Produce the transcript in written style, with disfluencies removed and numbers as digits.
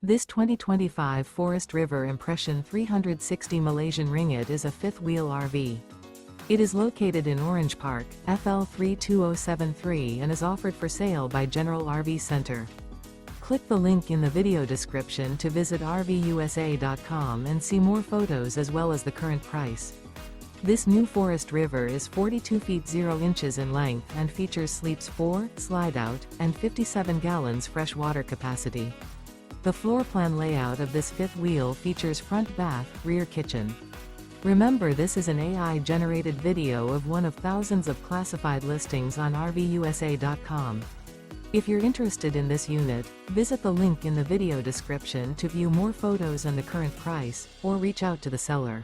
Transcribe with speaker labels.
Speaker 1: This 2025 Forest River Impression 360 Malaysian Ringgit is a fifth-wheel RV. It is located in Orange Park, FL 32073 and is offered for sale by General RV Center. Click the link in the video description to visit RVUSA.com and see more photos as well as the current price. This new Forest River is 42 feet 0 inches in length and features sleeps 4, slide-out, and 57 gallons fresh water capacity. The floor plan layout of this fifth wheel features front bath, rear kitchen. Remember, this is an AI-generated video of one of thousands of classified listings on RVUSA.com. If you're interested in this unit, visit the link in the video description to view more photos and the current price, or reach out to the seller.